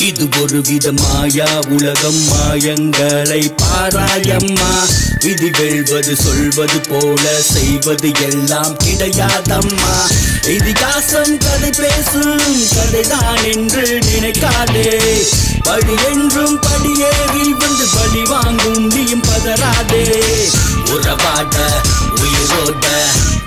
இது ஒரு வித மாயா உலகம் மாயங்களை பாராயம்மா விதி வெல்வது சொல்வது போல செய்வது எல்லாம் கிடையாதம்மா இதிகாசம் கதை பேசும் கதைதான் என்று நினைக்காதே படி என்றும் படியேறி வந்து பலி வாங்கும் நீயும் பதறாதே உறவாட உயிரோட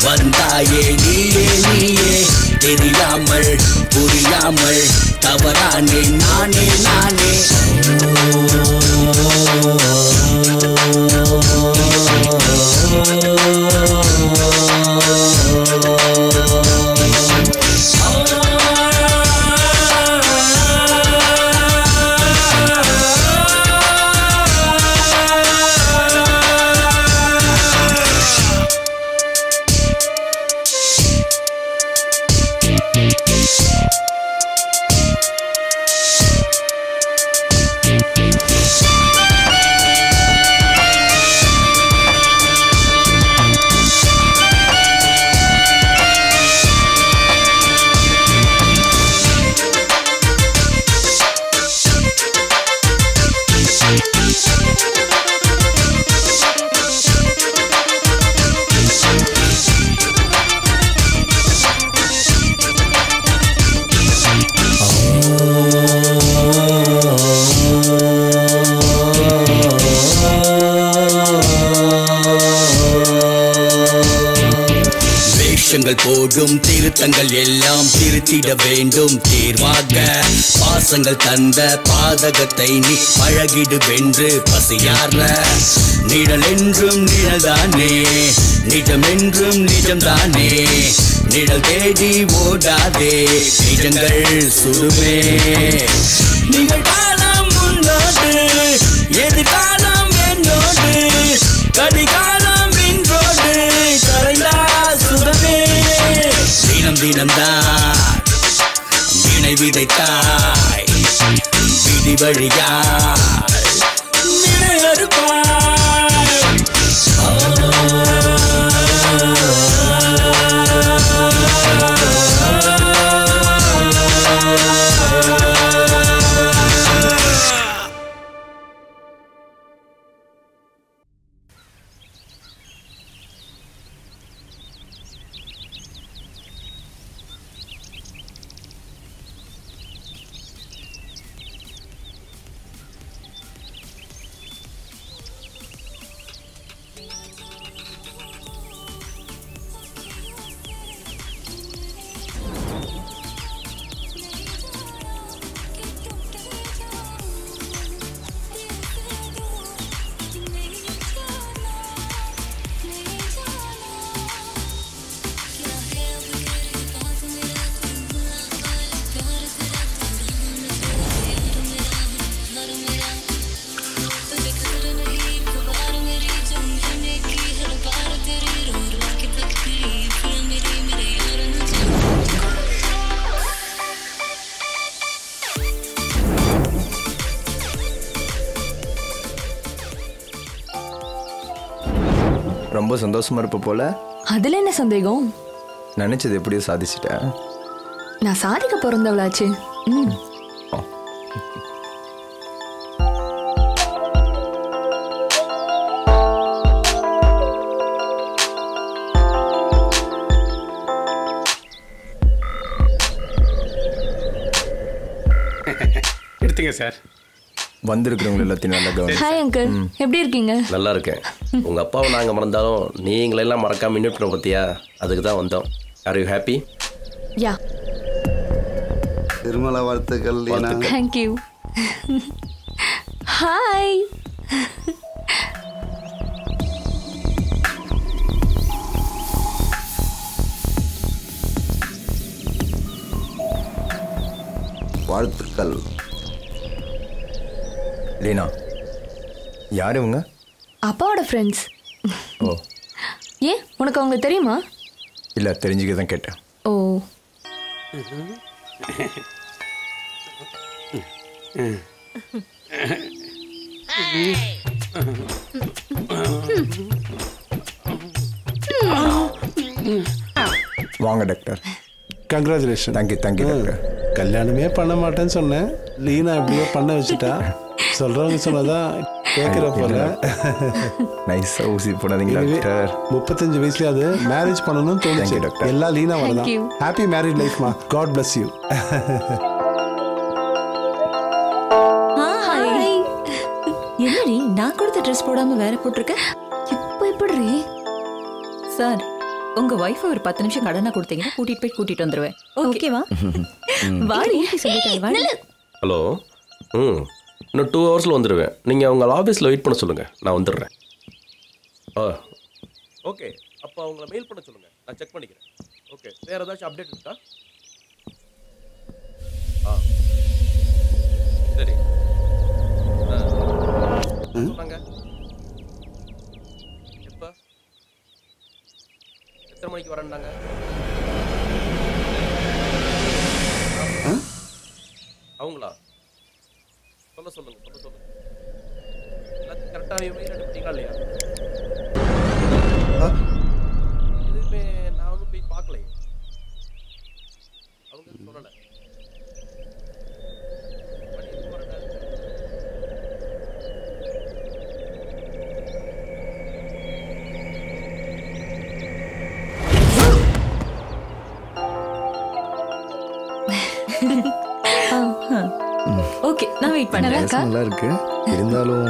வந்தாயே நீயே நீயே தெரியாமல் புரியாமல் தவறானே நானே நானே போடும் திருத்தங்கள் எல்லாம் திருத்திட வேண்டும் தேர்வாக பாசங்கள் தந்த பாதகத்தை நீ பழகிடுவென்று பசியார நிழல் என்றும் நிழல்தானே நிஜம் என்றும் நிஜம்தானே நிழல் தேடி ஓடாதே நிஜங்கள் சுடுவே நிகழ்காலம் முன்னோடு எதிர்காலம் என்னோடு கடிகாலம் இன்றோடு கரைந்தா சுடவே தினம் தினம்தான் வினை விதைத்தாய் விதி வழியாய் நினைவருப்பாய் ரொம்ப சந்தோஷமா இருப்ப போல. அதுல என்ன சந்தேகம்? நினைச்சது எப்படியோ சாதிச்சிட்டேன். நான் சாதிக்க பிறந்தவளாச்சு. எடுத்துங்க சார். வந்திருக்கிறவங்க எல்லாத்தையும் நல்லா கவனிங்க. ஹாய் அங்கிள், எப்படி இருக்கீங்க? நல்லா இருக்கேன். உங்கள் அப்பாவை நாங்கள் மறந்தாலும் நீங்களெல்லாம் மறக்காமல் இன்வைட் பண்ண பார்த்தியா, அதுக்கு தான் வந்தோம். Are you happy? யா. திருமண வாழ்த்துக்கள். Thank you. ஹாய். வாழ்த்துக்கள். லீனா, யார் இவங்க? அப்பாவோட ஃப்ரெண்ட்ஸ். ஓ, ஏன் உனக்கு அவங்க தெரியுமா? இல்லை, தெரிஞ்சுக்க தான் கேட்டேன். ஓ, வாங்க டாக்டர். கங்க்ராச்சுலேஷன். Thank you doctor. கல்யாணமே பண்ண மாட்டேன்னு சொன்னேன், லீனா எப்படியோ பண்ண வச்சுட்டா. சொல்றவங்க சொன்னதான் கேட்குற போல. நைஸா ஊசி போடாதீங்க டாக்டர். 35 வயசுல அது மேரேஜ் பண்ணணும்னு தோணுச்சு Thank you, doctor. எல்லாம் லீனா வரதான். Thank you. ஹாப்பி மேரிட் லைஃப்மா. God bless you. என்னடி நான் கொடுத்த ட்ரெஸ் போடாம வேற போட்டிருக்க? இப்போ எப்படி? சார், உங்க வைஃப் ஒரு 10 நிமிஷம் கடனா கொடுத்தீங்கன்னா கூட்டிட்டு வந்துருவேன். ஓகேவா? வாடி சொல்லிட்டாரு. வாடி. ஹலோ. இன்னும் 2 ஹவர்ஸில் வந்துடுவேன். நீங்கள் அவங்க ஆஃபீஸில் வெயிட் பண்ண சொல்லுங்கள், நான் வந்துடுறேன். ஓகே, அப்போ அவங்கள மெயில் பண்ண சொல்லுங்கள், நான் செக் பண்ணிக்கிறேன். ஓகே, வேறு ஏதாச்சும் அப்டேட் இருக்கா? சரி. சொன்னாங்க எப்போ எத்தனை மணிக்கு வரேன்னாங்க? அவங்களா? சொல்ல சொல்லுங்க. எல்லாத்தையும் கரெக்டாக பண்ணிட்டீங்களா இல்லையா? எதுவுமே நான் ஒன்றும் போய் பார்க்கலையே. அவங்க சொல்லலை. ஓகே, நான் வெயிட் பண்றேன். நல்லா இருக்கு. இருந்தாலும்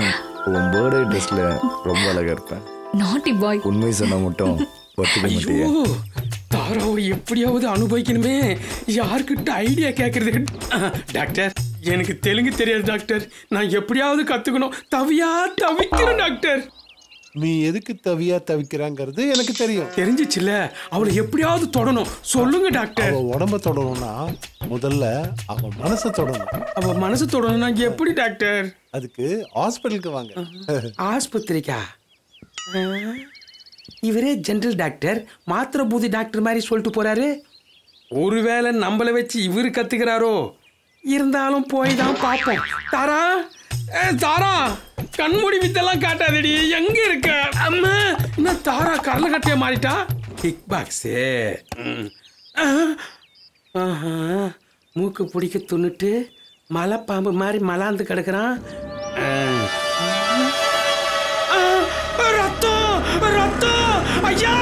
உன் பர்த்டே ட்ரெஸ்ல ரொம்ப அழகா இருப்பேன். நாட்டி பாய். உண்மை சொன்னா மட்டும் ஒத்துக்க மாட்டியா? தாராவை எப்படியாவது அனுபவிக்கணுமே, யாருக்கிட்ட ஐடியா கேட்கறது? டாக்டர், எனக்கு தெலுங்கு தெரியாது டாக்டர். நான் எப்படியாவது கத்துக்கணும். தவிக்கிறேன் டாக்டர். நீ எதுக்கு தவிக்கிறாங்கிறது எனக்கு தெரியும். தெரிஞ்சிச்சுல, அவளை எப்படியாவது தொடணும். சொல்லுங்க டாக்டர். அவ உடம்ப தொடணும்னா முதல்ல அவ மனசை தொடணும். அவ மனசு தொடணும்னா எப்படி டாக்டர்? அதுக்கு ஹாஸ்பிட்டலுக்கு வாங்க. ஆஸ்பத்திரிக்கா? இவரே ஜெனரல் டாக்டர், மாத்திரை பூதி டாக்டர் மாதிரி சொல்லிட்டு போறாரு. ஒருவேளை நம்மளை வச்சு இவரு கத்துக்கிறாரோ? இருந்தாலும் போய் தான் பார்ப்போம். தாரா, தாரா, கண்மூடி வித்தெல்லாம் காட்டாதடி. எங்க இருக்க? அம்மா, என்ன தாரா கரல கட்டைய மாறிட்டா? Kick box. மூக்கு பிடிக்க துண்ணுட்டு மலைப்பாம்பு மாதிரி மலாந்து கிடக்குறான். ரத்தம், ரத்தம், ஐயா!